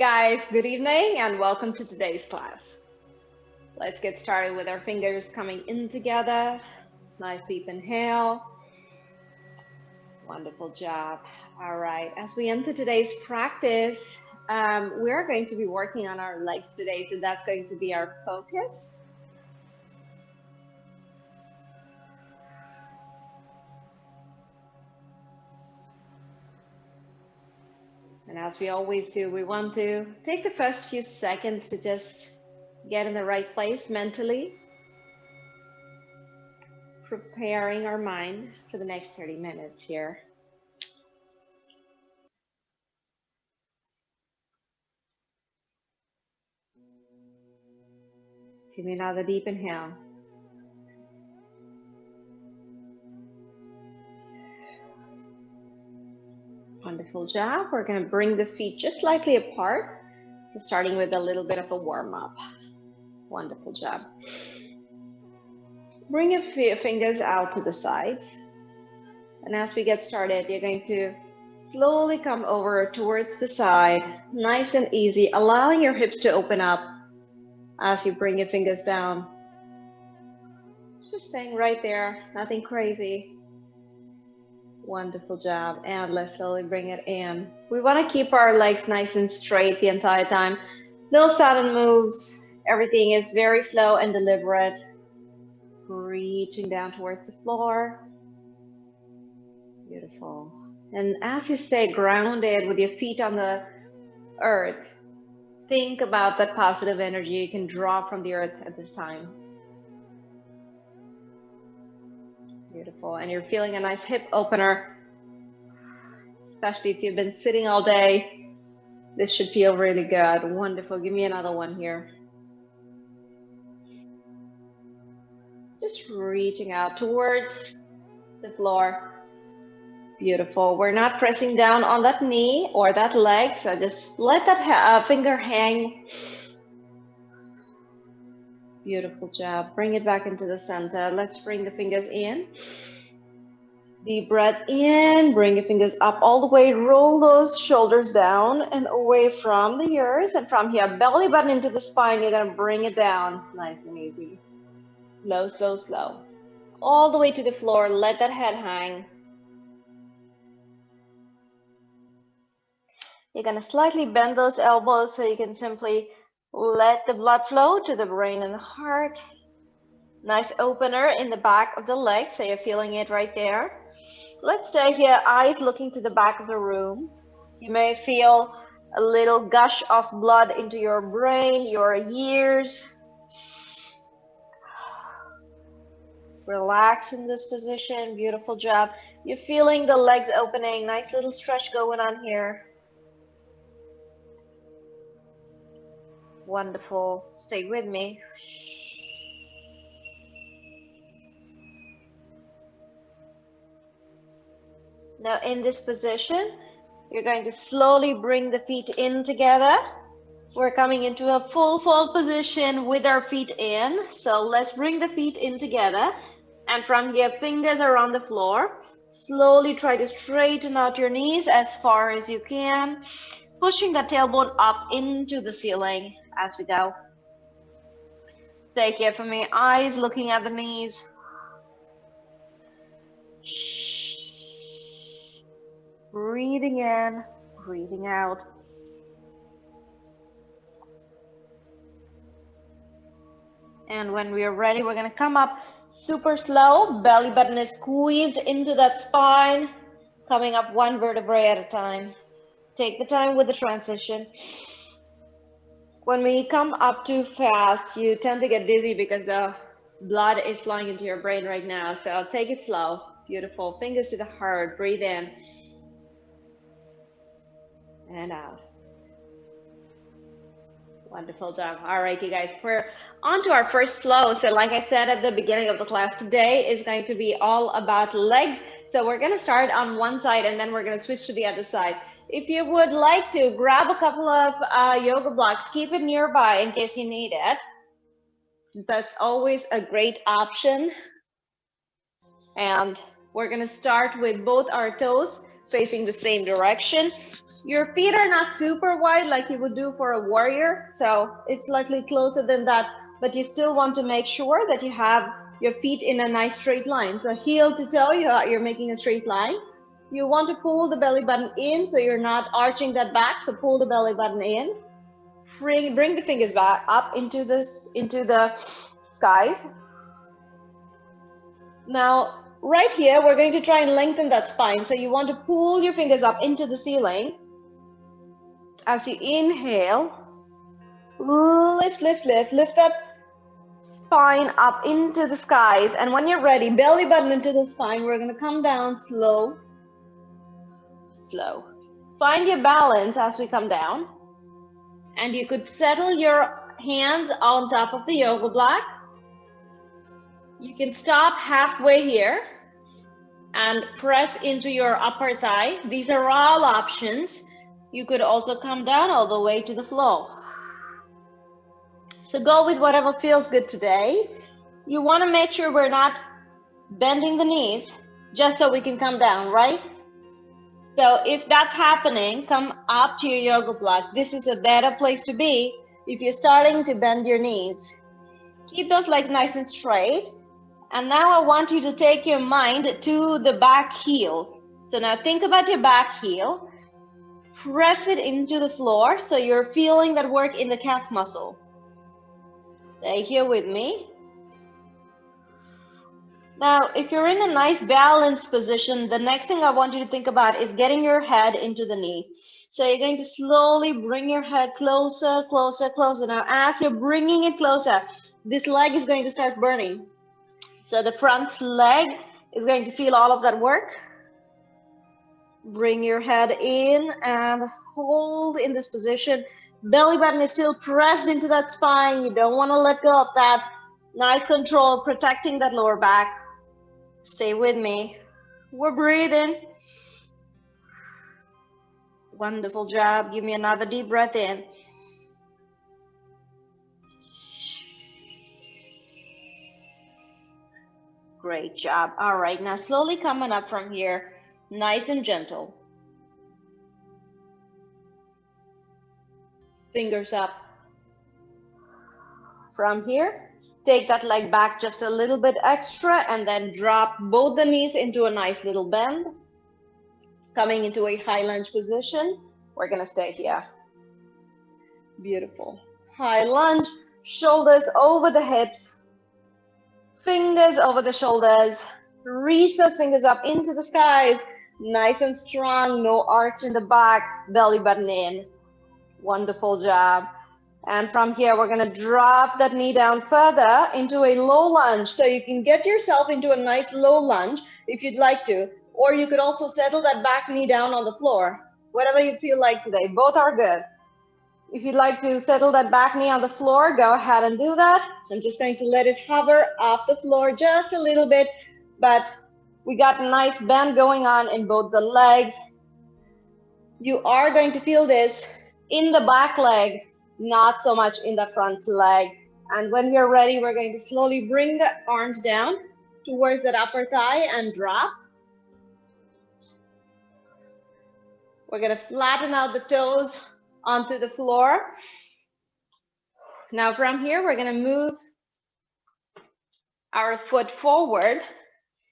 guys, good evening and welcome to today's class. Let's get started with our fingers coming in together. Nice deep inhale. Wonderful job. All right, as we enter today's practice, we're going to be working on our legs today, so that's going to be our focus. And as we always do, we want to take the first few seconds to just get in the right place mentally, preparing our mind for the next 30 minutes here. Give me another deep inhale. Wonderful job. We're going to bring the feet just slightly apart, starting with a little bit of a warm-up. Wonderful job. Bring your fingers out to the sides. And as we get started, you're going to slowly come over towards the side, nice and easy, allowing your hips to open up as you bring your fingers down. Just staying right there, nothing crazy. Wonderful job. And let's slowly bring it in. We want to keep our legs nice and straight the entire time. No sudden moves. Everything is very slow and deliberate. Reaching down towards the floor. Beautiful. And as you stay grounded with your feet on the earth, think about that positive energy you can draw from the earth at this time. Beautiful. And you're feeling a nice hip opener, especially if you've been sitting all day. This should feel really good. Wonderful. Give me another one here. Just reaching out towards the floor. Beautiful. We're not pressing down on that knee or that leg, so just let that finger hang. Beautiful job. Bring it back into the center. Let's bring the fingers in. Deep breath in. Bring your fingers up all the way. Roll those shoulders down and away from the ears. And from here, belly button into the spine. You're going to bring it down. Nice and easy. Slow, slow, slow. All the way to the floor. Let that head hang. You're going to slightly bend those elbows so you can simply let the blood flow to the brain and the heart. Nice opener in the back of the leg, so you're feeling it right there. Let's stay here, eyes looking to the back of the room. You may feel a little gush of blood into your brain, your ears. Relax in this position. Beautiful job. You're feeling the legs opening. Nice little stretch going on here. Wonderful. Stay with me. Now in this position, you're going to slowly bring the feet in together. We're coming into a full fold position with our feet in. So let's bring the feet in together. And from here, fingers are on the floor. Slowly try to straighten out your knees as far as you can. Pushing the tailbone up into the ceiling as we go. Stay here for me. Eyes looking at the knees. Breathing in, breathing out. And when we are ready, we're going to come up super slow. Belly button is squeezed into that spine. Coming up one vertebrae at a time. Take the time with the transition. When we come up too fast, you tend to get dizzy because the blood is flowing into your brain right now. So take it slow. Beautiful. Fingers to the heart. Breathe in. And out. Wonderful job. All right, you guys, we're on to our first flow. So like I said at the beginning of the class, today is going to be all about legs. So we're going to start on one side and then we're going to switch to the other side. If you would like to grab a couple of yoga blocks, keep it nearby in case you need it. That's always a great option. And we're going to start with both our toes facing the same direction. Your feet are not super wide like you would do for a warrior, so it's slightly closer than that, but you still want to make sure that you have your feet in a nice straight line. So heel to toe, you're making a straight line. You want to pull the belly button in so you're not arching that back, so pull the belly button in. Bring the fingers back up into the skies. Now, right here, we're going to try and lengthen that spine. So you want to pull your fingers up into the ceiling. As you inhale, lift that spine up into the skies. And when you're ready, belly button into the spine, we're going to come down slow. Find your balance as we come down. And you could settle your hands on top of the yoga block. You can stop halfway here and press into your upper thigh. These are all options. You could also come down all the way to the floor. So go with whatever feels good today. You want to make sure we're not bending the knees just so we can come down, right? So if that's happening, come up to your yoga block. This is a better place to be if you're starting to bend your knees. Keep those legs nice and straight. And now I want you to take your mind to the back heel. So now think about your back heel. Press it into the floor so you're feeling that work in the calf muscle. Stay here with me. Now, if you're in a nice balanced position, the next thing I want you to think about is getting your head into the knee. So you're going to slowly bring your head closer. Now, as you're bringing it closer, this leg is going to start burning. So the front leg is going to feel all of that work. Bring your head in and hold in this position. Belly button is still pressed into that spine. You don't want to let go of that. Nice control, protecting that lower back. Stay with me. We're breathing. Wonderful job. Give me another deep breath in. Great job. All right, now slowly coming up from here, nice and gentle. Fingers up. From here, take that leg back just a little bit extra and then drop both the knees into a nice little bend. Coming into a high lunge position. We're gonna stay here. Beautiful. High lunge, shoulders over the hips. Fingers over the shoulders. Reach those fingers up into the skies. Nice and strong, no arch in the back, belly button in. Wonderful job. And from here, we're gonna drop that knee down further into a low lunge. So you can get yourself into a nice low lunge if you'd like to, or you could also settle that back knee down on the floor. Whatever you feel like today, both are good. If you'd like to settle that back knee on the floor, go ahead and do that. I'm just going to let it hover off the floor just a little bit, but we got a nice bend going on in both the legs. You are going to feel this in the back leg, not so much in the front leg. And when we're ready, we're going to slowly bring the arms down towards that upper thigh and drop. We're going to flatten out the toes onto the floor. Now from here, we're going to move our foot forward.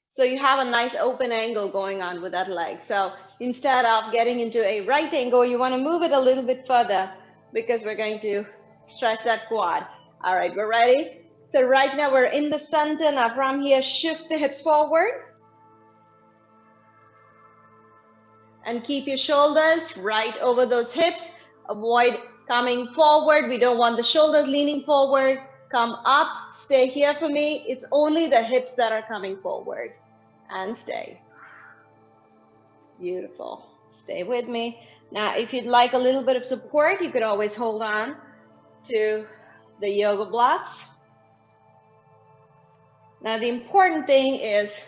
So you have a nice open angle going on with that leg. So instead of getting into a right angle, you want to move it a little bit further because we're going to stretch that quad. All right, we're ready. So right now we're in the center. Now from here, shift the hips forward. And keep your shoulders right over those hips. Avoid coming forward. We don't want the shoulders leaning forward. Come up, stay here for me. It's only the hips that are coming forward. And stay. Beautiful. Stay with me. Now, if you'd like a little bit of support, you could always hold on to the yoga blocks. Now, the important thing is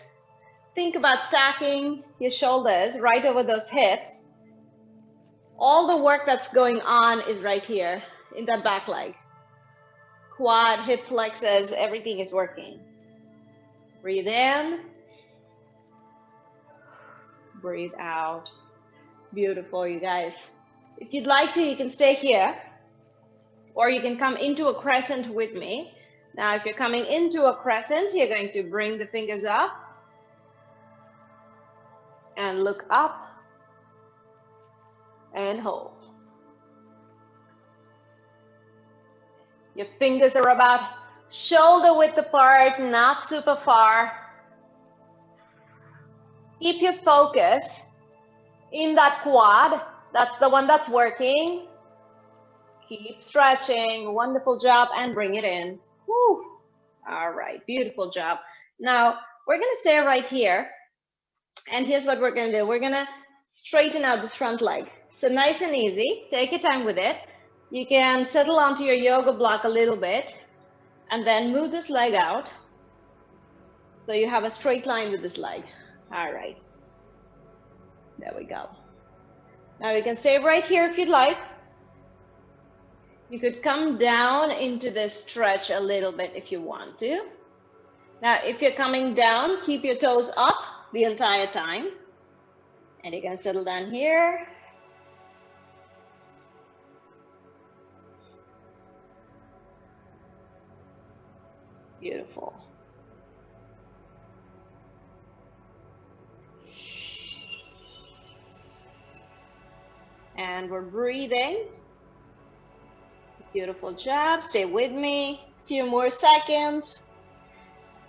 think about stacking your shoulders right over those hips. All the work that's going on is right here in that back leg. Quad, hip flexors, everything is working. Breathe in. Breathe out. Beautiful, you guys. If you'd like to, you can stay here, or you can come into a crescent with me. Now, if you're coming into a crescent, you're going to bring the fingers up and look up and hold. Your fingers are about shoulder width apart, not super far. Keep your focus in that quad. That's the one that's working. Keep stretching. Wonderful job. And bring it in. Woo. All right. Beautiful job. Now, we're going to stay right here. And here's what we're going to do. We're going to straighten out this front leg. So nice and easy. Take your time with it. You can settle onto your yoga block a little bit and then move this leg out so you have a straight line with this leg. All right. There we go. Now we can stay right here if you'd like. You could come down into this stretch a little bit if you want to. Now, if you're coming down, keep your toes up the entire time. And you can settle down here. Beautiful. And we're breathing. Beautiful job. Stay with me. A few more seconds.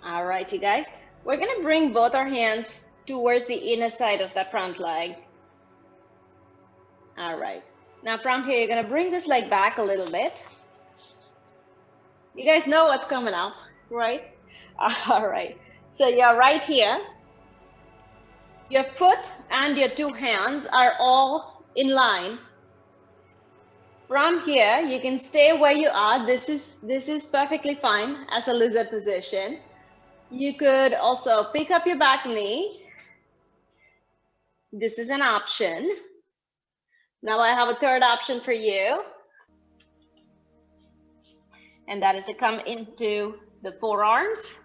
All right, you guys. We're going to bring both our hands towards the inner side of that front leg. All right. Now from here, you're going to bring this leg back a little bit. You guys know what's coming up, right? All right. So you're right here. Your foot and your two hands are all in line. From here, you can stay where you are. This is perfectly fine as a lizard position. You could also pick up your back knee. This is an option. Now I have a third option for you. And that is to come into the forearms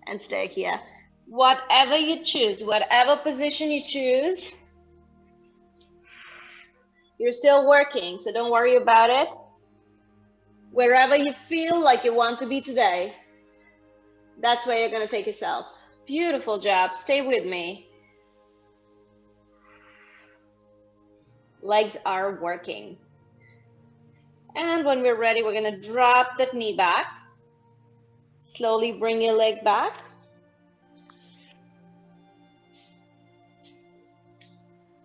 and stay here. Whatever you choose, whatever position you choose, you're still working, so don't worry about it. Wherever you feel like you want to be today, that's where you're going to take yourself. Beautiful job. Stay with me. Legs are working. And when we're ready, we're going to drop that knee back. Slowly bring your leg back.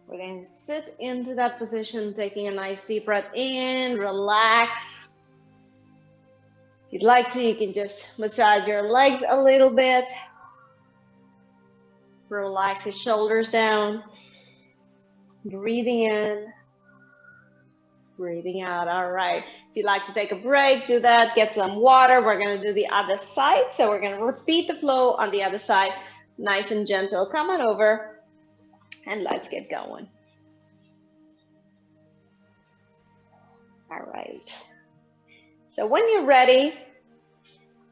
We're going to sit into that position, taking a nice deep breath in, relax. If you'd like to, you can just massage your legs a little bit. Relax your shoulders down. Breathing in, breathing out. All right. If you'd like to take a break, do that. Get some water. We're going to do the other side. So we're going to repeat the flow on the other side. Nice and gentle. Come on over. And let's get going. All right. So when you're ready,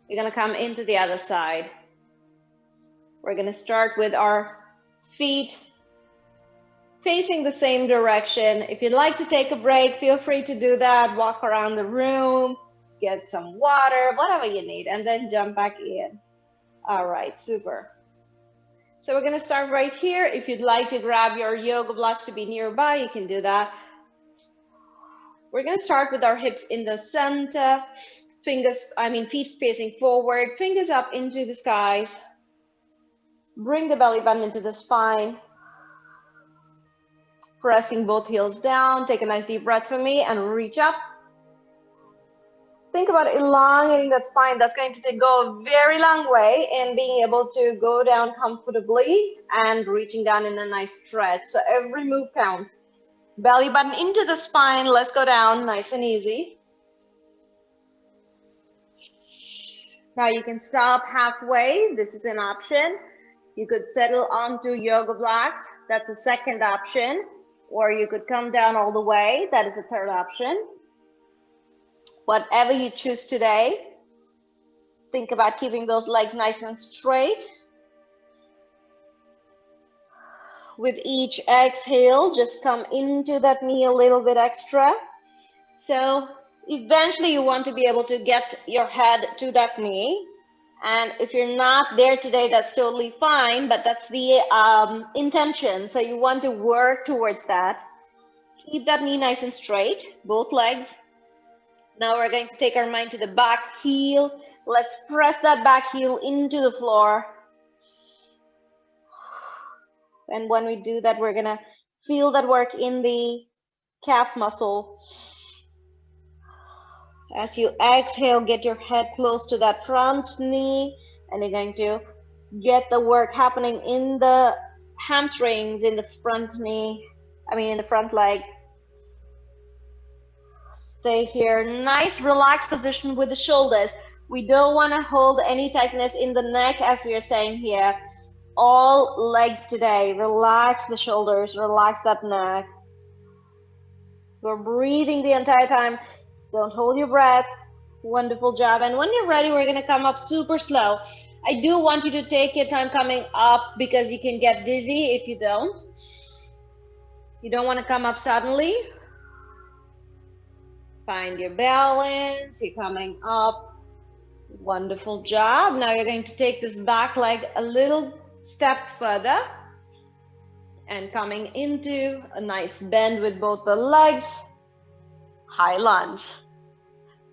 you're going to come into the other side. We're going to start with our feet facing the same direction. If you'd like to take a break, feel free to do that. Walk around the room, get some water, whatever you need, and then jump back in. All right, super. So we're going to start right here. If you'd like to grab your yoga blocks to be nearby, you can do that. We're going to start with our hips in the center, feet facing forward, fingers up into the skies. Bring the belly button into the spine. Pressing both heels down. Take a nice deep breath for me and reach up. Think about elongating that spine. That's going to go a very long way in being able to go down comfortably and reaching down in a nice stretch. So every move counts. Belly button into the spine. Let's go down nice and easy. Now you can stop halfway. This is an option. You could settle onto yoga blocks. That's a second option. Or you could come down all the way. That is a third option. Whatever you choose today, think about keeping those legs nice and straight. With each exhale, just come into that knee a little bit extra. So eventually you want to be able to get your head to that knee. And if you're not there today, that's totally fine, but that's the intention. So you want to work towards that. Keep that knee nice and straight, both legs. Now we're going to take our mind to the back heel. Let's press that back heel into the floor. And when we do that, we're gonna feel that work in the calf muscle. As you exhale, get your head close to that front knee, and you're going to get the work happening in the hamstrings, in the front knee, in the front leg. Stay here, nice relaxed position with the shoulders. We don't want to hold any tightness in the neck, as we are saying here. All legs today, relax the shoulders, relax that neck. We're breathing the entire time. Don't hold your breath. Wonderful job. And when you're ready, we're going to come up super slow. I do want you to take your time coming up because you can get dizzy if you don't. You don't want to come up suddenly. Find your balance. You're coming up. Wonderful job. Now you're going to take this back leg a little step further and coming into a nice bend with both the legs. High lunge.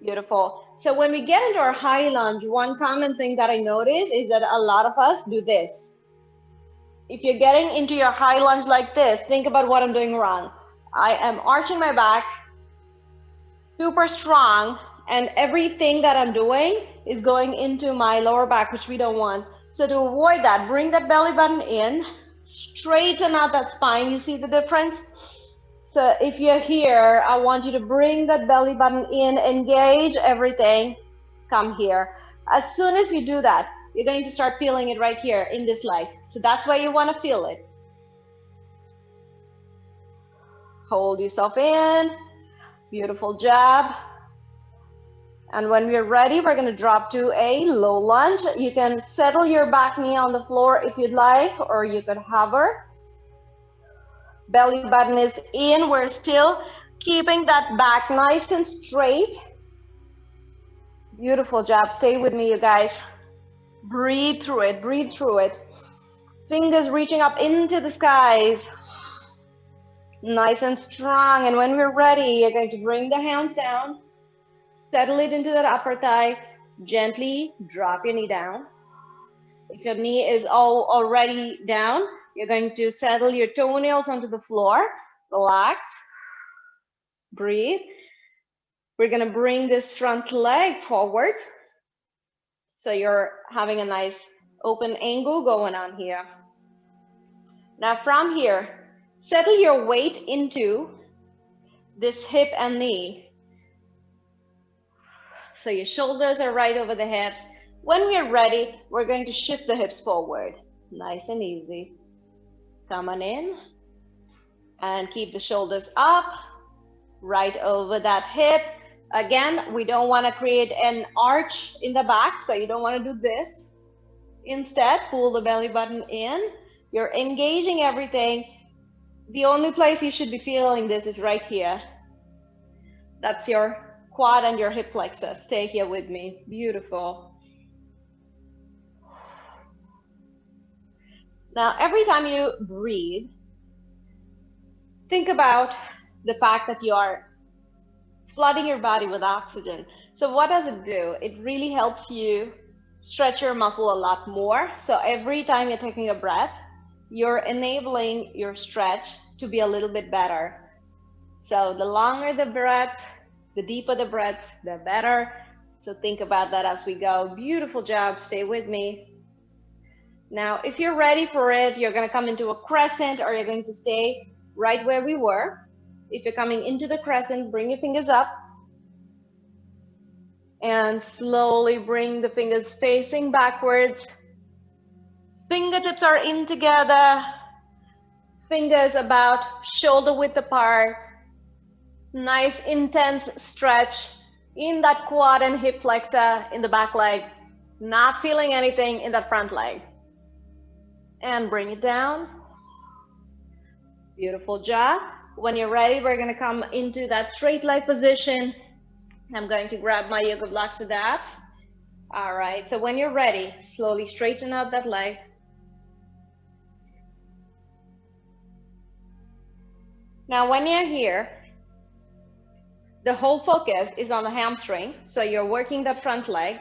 Beautiful. So when we get into our high lunge, one common thing that I notice is that a lot of us do this. If you're getting into your high lunge like this, think about what I'm doing wrong. I am arching my back, super strong, and everything that I'm doing is going into my lower back, which we don't want. So to avoid that, bring that belly button in, straighten out that spine. You see the difference? So if you're here, I want you to bring that belly button in, engage everything, come here. As soon as you do that, you're going to start feeling it right here in this leg. So that's why you want to feel it. Hold yourself in. Beautiful job. And when we're ready, we're going to drop to a low lunge. You can settle your back knee on the floor if you'd like, or you could hover. Belly button is in. We're still keeping that back nice and straight. Beautiful job. Stay with me, you guys. Breathe through it. Breathe through it. Fingers reaching up into the skies. Nice and strong. And when we're ready, you're going to bring the hands down. Settle it into that upper thigh. Gently drop your knee down. If your knee is already down, you're going to settle your toenails onto the floor. Relax. Breathe. We're going to bring this front leg forward. So you're having a nice open angle going on here. Now from here, settle your weight into this hip and knee. So your shoulders are right over the hips. When we're ready, we're going to shift the hips forward. Nice and easy. Come on in and keep the shoulders up, right over that hip. Again, we don't want to create an arch in the back, so you don't want to do this. Instead, pull the belly button in. You're engaging everything. The only place you should be feeling this is right here. That's your quad and your hip flexor. Stay here with me. Beautiful. Now, every time you breathe, think about the fact that you are flooding your body with oxygen. So what does it do? It really helps you stretch your muscle a lot more. So every time you're taking a breath, you're enabling your stretch to be a little bit better. So the longer the breath, the deeper the breaths, the better. So think about that as we go. Beautiful job. Stay with me. Now, if you're ready for it, you're going to come into a crescent, or you're going to stay right where we were. If you're coming into the crescent, bring your fingers up and slowly bring the fingers facing backwards. Fingertips are in together. Fingers about shoulder width apart. Nice intense stretch in that quad and hip flexor in the back leg. Not feeling anything in that front leg. And bring it down. Beautiful job. When you're ready, we're going to come into that straight leg position. I'm going to grab my yoga blocks to that. All right, so when you're ready, slowly straighten out that leg. Now, when you're here, the whole focus is on the hamstring. So you're working that front leg.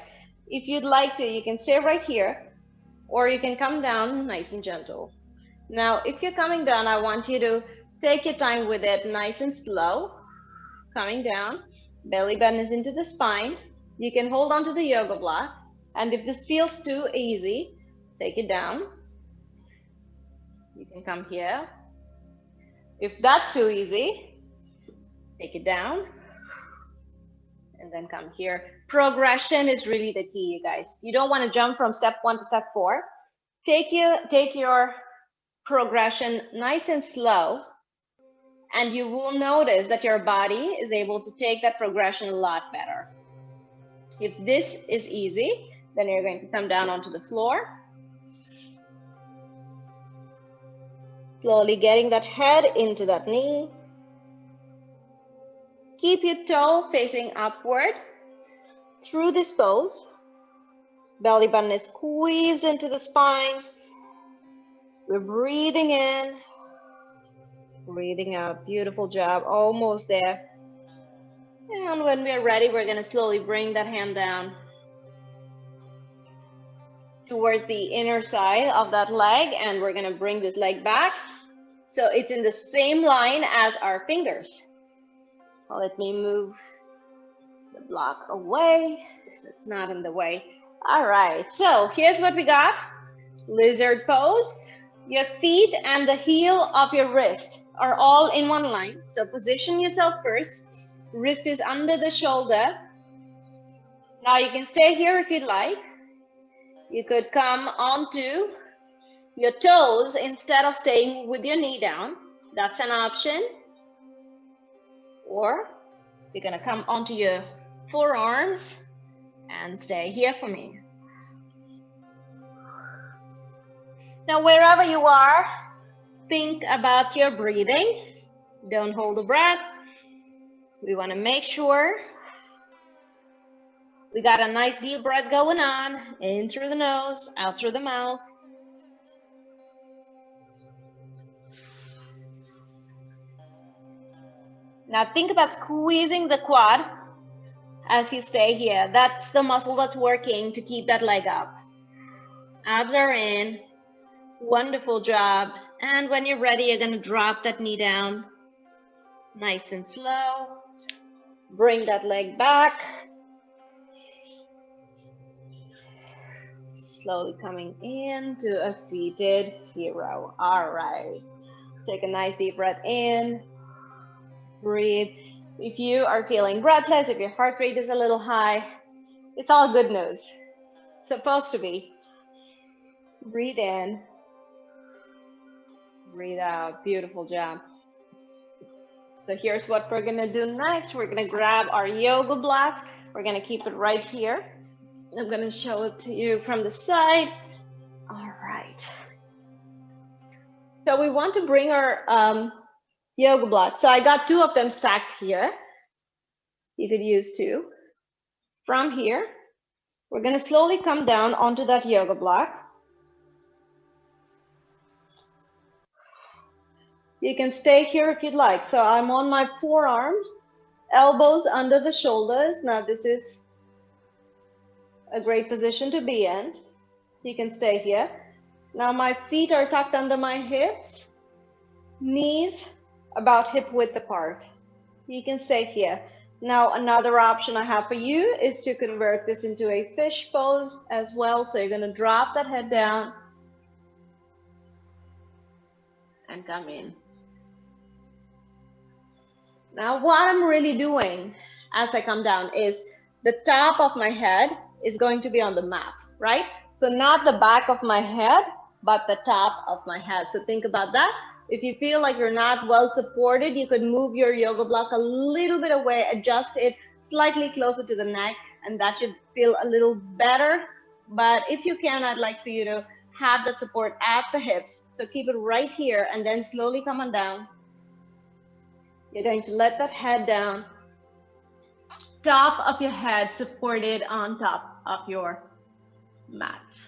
If you'd like to, you can stay right here, or you can come down nice and gentle. Now, if you're coming down, I want you to take your time with it, nice and slow. Coming down, belly button is into the spine. You can hold on to the yoga block. And if this feels too easy, take it down. You can come here. If that's too easy, take it down. And then come here. Progression is really the key, you guys. You don't want to jump from step 1 to step 4. Take your progression nice and slow, and you will notice that your body is able to take that progression a lot better. If this is easy, then you're going to come down onto the floor. Slowly getting that head into that knee. Keep your toe facing upward through this pose. Belly button is squeezed into the spine. We're breathing in, breathing out. Beautiful job, almost there. And when we're ready, we're going to slowly bring that hand down towards the inner side of that leg, and we're going to bring this leg back so it's in the same line as our fingers. Let me move the block away so it's not in the way. All right, so here's what we got. Lizard pose. Your feet and the heel of your wrist are all in one line. So position yourself first. Wrist is under the shoulder. Now you can stay here if you'd like. You could come onto your toes instead of staying with your knee down. That's an option. Or you're gonna come onto your forearms and stay here for me. Now, wherever you are, think about your breathing. Don't hold the breath. We want to make sure we got a nice deep breath going on. In through the nose, out through the mouth. Now think about squeezing the quad as you stay here. That's the muscle that's working to keep that leg up. Abs are in. Wonderful job. And when you're ready, you're going to drop that knee down. Nice and slow. Bring that leg back. Slowly coming into a seated hero. All right. Take a nice deep breath in. Breathe. If you are feeling breathless, if your heart rate is a little high, it's all good news. It's supposed to be. Breathe in. Breathe out. Beautiful job. So here's what we're gonna do next. We're gonna grab our yoga blocks. We're gonna keep it right here. I'm gonna show it to you from the side. All right. So we want to bring our yoga blocks. So I got 2 of them stacked here. You could use 2. From here, we're gonna slowly come down onto that yoga block. You can stay here if you'd like. So I'm on my forearm, elbows under the shoulders. Now this is a great position to be in. You can stay here. Now my feet are tucked under my hips, knees about hip width apart. You can stay here. Now another option I have for you is to convert this into a fish pose as well. So you're gonna drop that head down and come in. Now what I'm really doing as I come down is the top of my head is going to be on the mat, right? So not the back of my head, but the top of my head. So think about that. If you feel like you're not well supported, you could move your yoga block a little bit away, adjust it slightly closer to the neck, and that should feel a little better. But if you can, I'd like for you to have that support at the hips. So keep it right here and then slowly come on down. You're going to let that head down. Top of your head supported on top of your mat.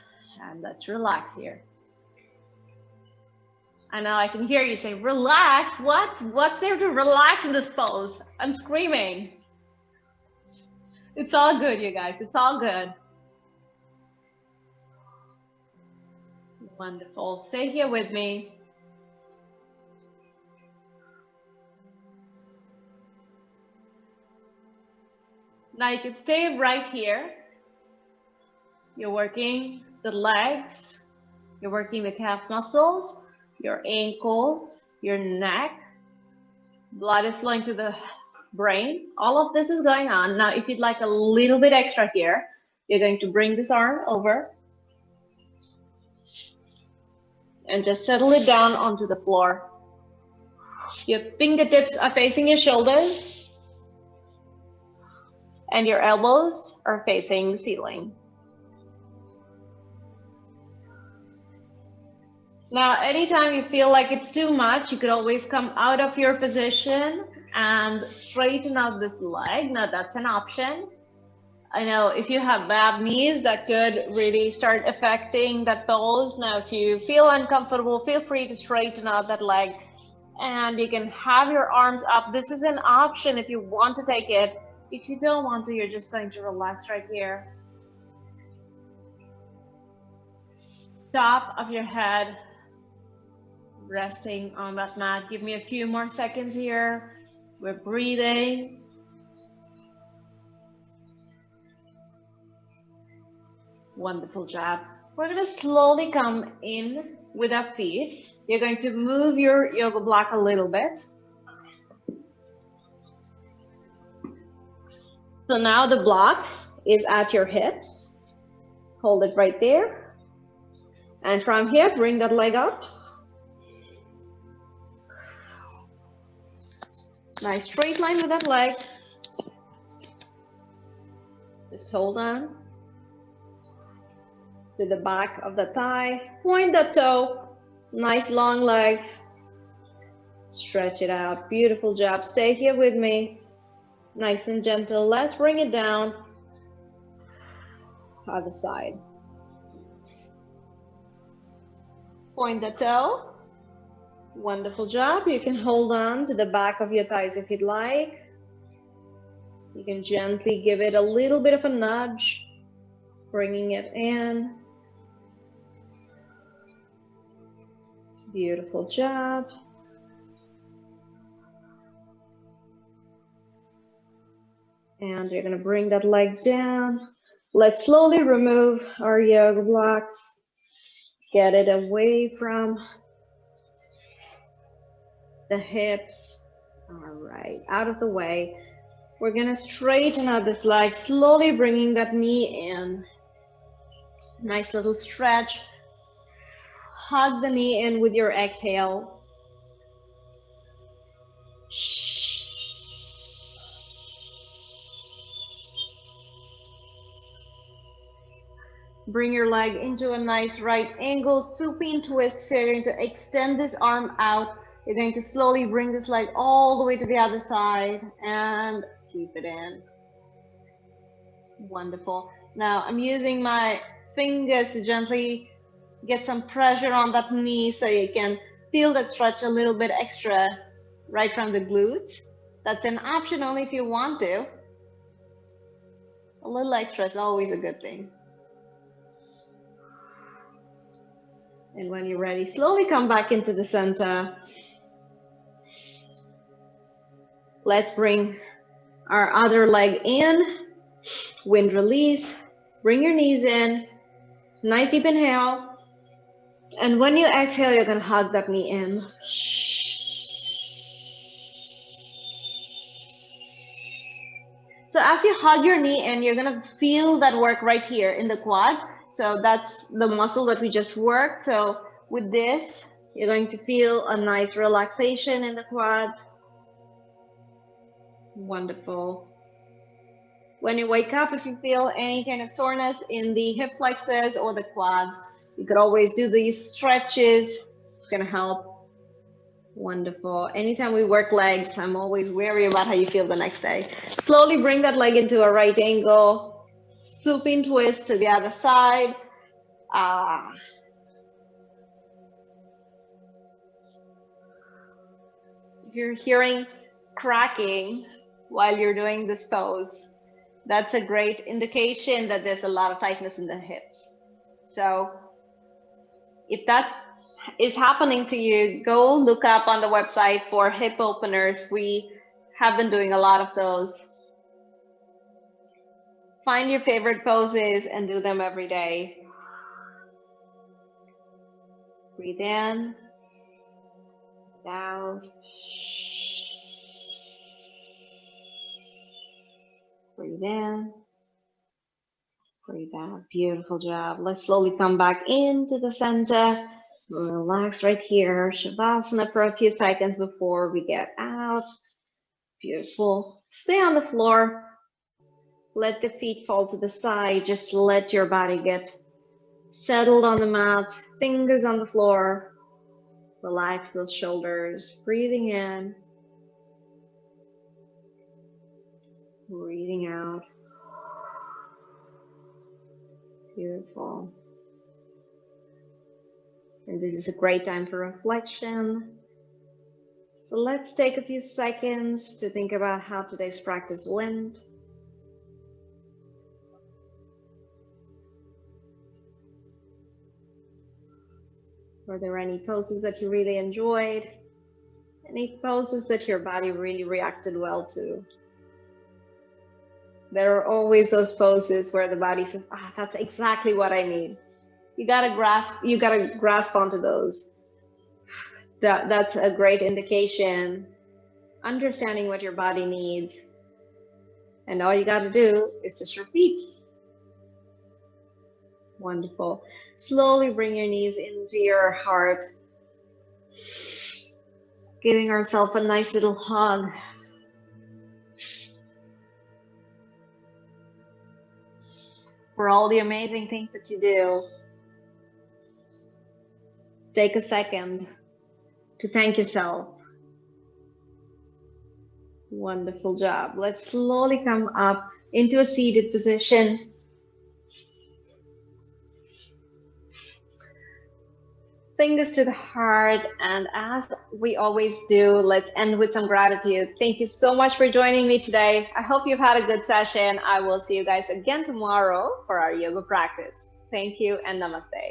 And let's relax here. I know I can hear you say, relax? What? What's there to relax in this pose? I'm screaming. It's all good, you guys. It's all good. Wonderful. Stay here with me. Now you can stay right here. You're working the legs. You're working the calf muscles, your ankles, your neck. Blood is flowing to the brain. All of this is going on. Now, if you'd like a little bit extra here, you're going to bring this arm over and just settle it down onto the floor. Your fingertips are facing your shoulders and your elbows are facing the ceiling. Now, anytime you feel like it's too much, you could always come out of your position and straighten out this leg. Now, that's an option. I know if you have bad knees, that could really start affecting that pose. Now, if you feel uncomfortable, feel free to straighten out that leg and you can have your arms up. This is an option if you want to take it. If you don't want to, you're just going to relax right here. Top of your head resting on that mat. Give me a few more seconds here. We're breathing. Wonderful job. We're going to slowly come in with our feet. You're going to move your yoga block a little bit. So now the block is at your hips. Hold it right there. And from here, bring that leg up. Nice straight line with that leg. Just hold on to the back of the thigh. Point the toe. Nice long leg. Stretch it out. Beautiful job. Stay here with me. Nice and gentle. Let's bring it down. Other side. Point the toe. Wonderful job. You can hold on to the back of your thighs if you'd like. You can gently give it a little bit of a nudge, bringing it in. Beautiful job. And you're going to bring that leg down. Let's slowly remove our yoga blocks. Get it away from the hips. All right, out of the way. We're gonna straighten out this leg, slowly bringing that knee in. Nice little stretch. Hug the knee in with your exhale. Bring your leg into a nice right angle, supine twist. So you're going to extend this arm out. You're going to slowly bring this leg all the way to the other side and keep it in. Wonderful. Now I'm using my fingers to gently get some pressure on that knee so you can feel that stretch a little bit extra right from the glutes. That's an option only if you want to. A little extra is always a good thing. And when you're ready, slowly come back into the center. Let's bring our other leg in. Wind release. Bring your knees in. Nice deep inhale. And when you exhale, you're going to hug that knee in. So as you hug your knee in, you're going to feel that work right here in the quads. So that's the muscle that we just worked. So with this, you're going to feel a nice relaxation in the quads. Wonderful. When you wake up, if you feel any kind of soreness in the hip flexors or the quads, You could always do these stretches. It's gonna help. Wonderful. Anytime we work legs, I'm always wary about how you feel the next day. Slowly bring that leg into a right angle. Supine twist to the other side. If you're hearing cracking while you're doing this pose, that's a great indication that there's a lot of tightness in the hips. So if that is happening to you, go look up on the website for hip openers. We have been doing a lot of those. Find your favorite poses and do them every day. Breathe in, out. Breathe in, breathe out. Beautiful job. Let's slowly come back into the center. Relax right here. Shavasana for a few seconds before we get out. Beautiful. Stay on the floor. Let the feet fall to the side. Just let your body get settled on the mat. Fingers on the floor. Relax those shoulders. Breathing in. Breathing out. Beautiful. And this is a great time for reflection. So let's take a few seconds to think about how today's practice went. Were there any poses that you really enjoyed? Any poses that your body really reacted well to? There are always those poses where the body says, that's exactly what I need. You gotta grasp onto those. That's a great indication. Understanding what your body needs. And all you gotta do is just repeat. Wonderful. Slowly bring your knees into your heart. Giving ourselves a nice little hug. For all the amazing things that you do. Take a second to thank yourself. Wonderful job. Let's slowly come up into a seated position. Fingers to the heart, and as we always do, let's end with some gratitude. Thank you so much for joining me today. I hope you've had a good session. I will see you guys again tomorrow for our yoga practice. Thank you and namaste.